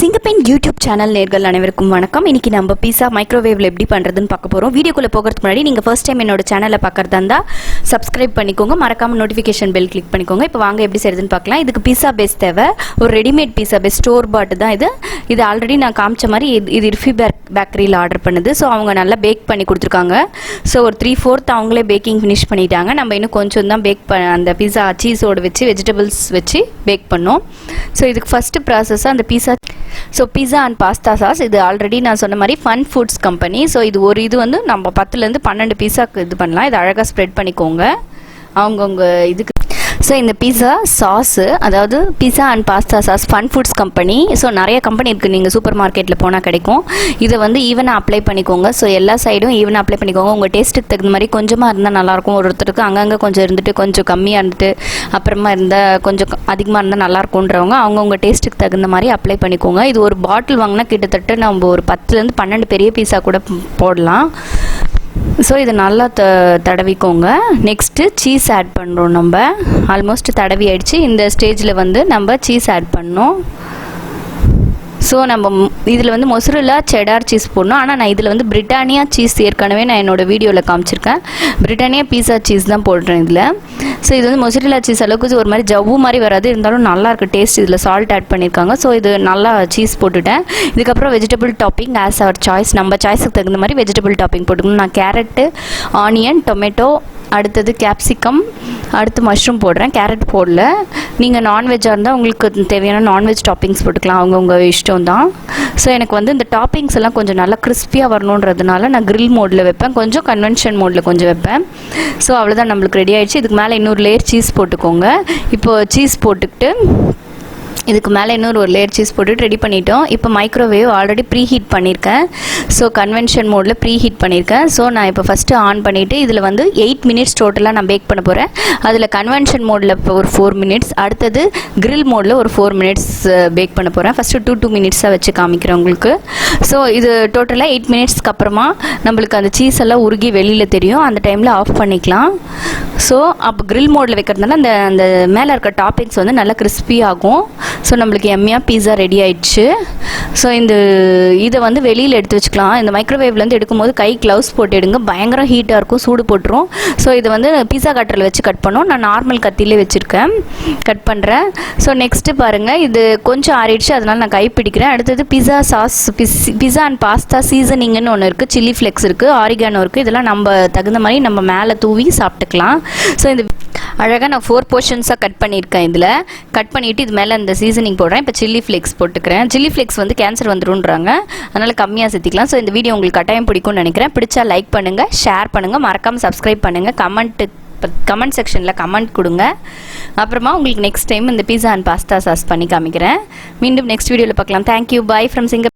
சிங்கப்பெண் YouTube channel நேர்கள் அனைவருக்கும் வணக்கம். இன்னைக்கு நம்ம பீஸா மைக்ரோவேவ்ல எப்படி பண்றதுன்னு பார்க்க போறோம். வீடியோக்குள்ள போகிறதுக்கு முன்னாடி நீங்க ஃபர்ஸ்ட் டைம் என்னோட சேனலை பார்க்கறதா இருந்தா சப்ஸ்கிரைப் பண்ணிக்கோங்க, மறக்காம நோட்டிஃபிகேஷன் பெல் கிளிக் பண்ணிக்கோங்க. இப்போ வாங்க எப்படி செய்யறதுன்னு பார்க்கலாம். இதுக்கு பீஸா பேஸ் தேவை. ஒரு ரெடிமேட் பீஸா பேஸ் ஸ்டோர் பாட் தான் இது ஆல்ரெடி நான் காமிச்ச மாதிரி இது இர்ஃபி பேக்கரியில் ஆர்டர் பண்ணுது. ஸோ அவங்க நல்லா பேக் பண்ணி கொடுத்துருக்காங்க. ஸோ ஒரு 3/4 அவங்களே பேக்கிங் ஃபினிஷ் பண்ணிட்டாங்க. நம்ம இன்னும் கொஞ்சம் தான் அந்த பீஸா சீஸோடு வச்சு வெஜிடபிள்ஸ் வச்சு பேக் பண்ணோம். ஸோ இதுக்கு ஃபர்ஸ்ட் ப்ராசஸ் அந்த பீஸா அண்ட் பாஸ்தா சாஸ். இது ஆல்ரெடி நான் சொன்ன மாதிரி ஃபன் ஃபுட்ஸ் கம்பெனி. ஸோ இது வந்து நம்ம 10லேருந்து 12 பீஸாக்கு இது பண்ணலாம். இது அழகாக ஸ்ப்ரெட் பண்ணிக்கோங்க அவங்கவுங்க இதுக்கு. ஸோ இந்த பீஸா சாஸு, அதாவது பீஸா and pasta sauce fun foods company. So நிறைய கம்பெனி இருக்குது, நீங்கள் சூப்பர் மார்க்கெட்டில் போனால் கிடைக்கும். இதை வந்து ஈவனாக அப்ளை பண்ணிக்கோங்க. ஸோ எல்லா சைடும் ஈவனாக அப்ளை பண்ணிக்கோங்க. உங்கள் டேஸ்ட்டுக்கு தகுந்த மாதிரி கொஞ்சமாக இருந்தால் நல்லாயிருக்கும். ஒருத்தருக்கு அங்கங்கே கொஞ்சம் இருந்துட்டு கொஞ்சம் கம்மியாக இருந்துட்டு அப்புறமா இருந்தால் கொஞ்சம் அதிகமாக இருந்தால் நல்லாயிருக்குன்றவங்க அவங்கவுங்க டேஸ்ட்டுக்கு தகுந்த மாதிரி அப்ளை பண்ணிக்கோங்க. இது ஒரு பாட்டில் வாங்கினா கிட்டத்தட்ட நம்ம ஒரு 10லேருந்து 12 பெரிய பீஸா கூட போடலாம். ஸோ இதை நல்லா தடவிக்கோங்க. நெக்ஸ்ட்டு சீஸ் ஆட் பண்ணுறோம். நம்ம ஆல்மோஸ்ட் தடவி ஆயிடுச்சு. இந்த ஸ்டேஜில் வந்து நம்ம சீஸ் ஆட் பண்ணோம். ஸோ நம்ம இதில் வந்து மொசரல்லா செடார் சீஸ் போடணும். ஆனால் நான் இதில் வந்து பிரிட்டானியா சீஸ் ஏற்கனவே நான் என்னோடய வீடியோவில் காமிச்சிருக்கேன். பிரிட்டானியா பீஸா சீஸ் தான் போடுறேன் இதில். ஸோ இது வந்து மொசரல்லா சீஸ் அளவுக்கு ஒரு மாதிரி ஜவ்வு மாதிரி வராது, இருந்தாலும் நல்லாயிருக்கு டேஸ்ட். இதில் சால்ட் ஆட் பண்ணியிருக்காங்க. ஸோ இது நல்லா சீஸ் போட்டுட்டேன். இதுக்கப்புறம் வெஜிடபிள் டாப்பிங் ஆஸ் அவர் சாய்ஸ், நம்ம சாய்ஸுக்கு தகுந்த மாதிரி வெஜிடபிள் டாப்பிங் போட்டுக்கணும். நான் கேரட்டு, ஆனியன், டொமேட்டோ, அடுத்தது கேப்சிகம், அடுத்து மஷ்ரூம் போடுறேன். கேரட் போடல. நீங்கள் நான்வெஜ்ஜாக இருந்தால் உங்களுக்கு தேவையான நான்வெஜ் டாப்பிங்ஸ் போட்டுக்கலாம், அவங்கவுங்க இஷ்டம் தான். ஸோ எனக்கு வந்து இந்த டாப்பிங்ஸ் எல்லாம் கொஞ்சம் நல்லா கிறிஸ்பியாக வரணுன்றதுனால நான் கிரில் மோடில் வைப்பேன், கொஞ்சம் கன்வென்ஷன் மோடில் கொஞ்சம் வைப்பேன். ஸோ அவ்வளோதான், நம்மளுக்கு ரெடி ஆகிடுச்சு. இதுக்கு மேலே இன்னொரு லேயர் சீஸ் போட்டுக்கோங்க. இப்போது சீஸ் போட்டுக்கிட்டு இதுக்கு மேலே இன்னொரு லேயர் சீஸ் போட்டுட்டு ரெடி பண்ணிட்டோம். இப்போ மைக்ரோவேவ் ஆல்ரெடி ப்ரீ ஹீட் பண்ணியிருக்கேன். ஸோ கன்வென்ஷன் மோடில் ப்ரீ ஹீட் பண்ணியிருக்கேன். ஸோ நான் இப்போ ஃபஸ்ட்டு ஆன் பண்ணிவிட்டு இதில் வந்து 8 மினிட்ஸ் டோட்டலாக நான் பேக் பண்ண போகிறேன். அதில் கன்வென்ஷன் மோடில் இப்போ ஒரு 4 மினிட்ஸ், அடுத்தது கிரில் மோடில் ஒரு 4 மினிட்ஸ் பேக் பண்ண போகிறேன். ஃபஸ்ட்டு 2 மினிட்ஸாக வச்சு காமிக்கிறேன் உங்களுக்கு. ஸோ இது டோட்டலாக 8 மினிட்ஸ்க்கு அப்புறமா நம்மளுக்கு அந்த சீஸ் எல்லாம் உருகி வெளியில் தெரியும். அந்த டைமில் ஆஃப் பண்ணிக்கலாம். ஸோ அப்போ கிரில் மோடில் வைக்கிறதுனால அந்த மேலே இருக்க டாப்பிங்ஸ் வந்து நல்லா கிறிஸ்பி ஆகும். ஸோ நம்மளுக்கு எம்மியாக பீஸா ரெடி ஆயிடுச்சு. ஸோ இதை வந்து வெளியில் எடுத்து வச்சுக்கலாம். இந்த மைக்ரோவேவ்லேருந்து எடுக்கும்போது கை க்ளவுஸ் போட்டு எடுங்க, பயங்கர ஹீட்டாக இருக்கும், சூடு போட்டுரும். ஸோ இது வந்து பீஸா கட்டரில் வச்சு கட் பண்ணோம். நான் நார்மல் கத்திலே வச்சுருக்கேன், கட் பண்ணுறேன். ஸோ நெக்ஸ்ட்டு பாருங்கள், இது கொஞ்சம் ஆறிடுச்சு, அதனால் நான் கை பிடிக்கிறேன். அடுத்தது pizza sauce, pizza and pasta சீசனிங்னு ஒன்று இருக்குது, சில்லி ஃப்ளெக்ஸ் இருக்குது, ஆரிகானோ இருக்குது. இதெல்லாம் நம்ம தகுந்த மாதிரி நம்ம மேலே தூவி சாப்பிட்டுக்கலாம். ஸோ இந்த அழகாக நான் 4 போர்ஷன்ஸாக கட் பண்ணியிருக்கேன். இதில் கட் பண்ணிவிட்டு இது மேலே இந்த சீசனிங் போடுறேன். இப்போ சில்லி ஃப்ளேக்ஸ் போட்டுக்கிறேன். சில்லி ஃப்ளேக்ஸ் வந்து கேன்சர் வந்துருன்றாங்க, அதனால் கம்மியாக சேர்த்திக்கலாம். ஸோ இந்த வீடியோ உங்களுக்கு கட்டாயம் பிடிக்கும்னு நினைக்கிறேன். பிடிச்சா லைக் பண்ணுங்கள், ஷேர் பண்ணுங்கள், மறக்காமல் சப்ஸ்கிரைப் பண்ணுங்கள், கமெண்ட் செக்ஷனில் கமெண்ட் கொடுங்க. அப்புறமா உங்களுக்கு நெக்ஸ்ட் டைம் இந்த பீஸா அண்ட் பாஸ்தா சாஸ் பண்ணி காமிக்கிறேன். மீண்டும் நெக்ஸ்ட் வீடியோவில் பார்க்கலாம். Thank you, bye from Singapore.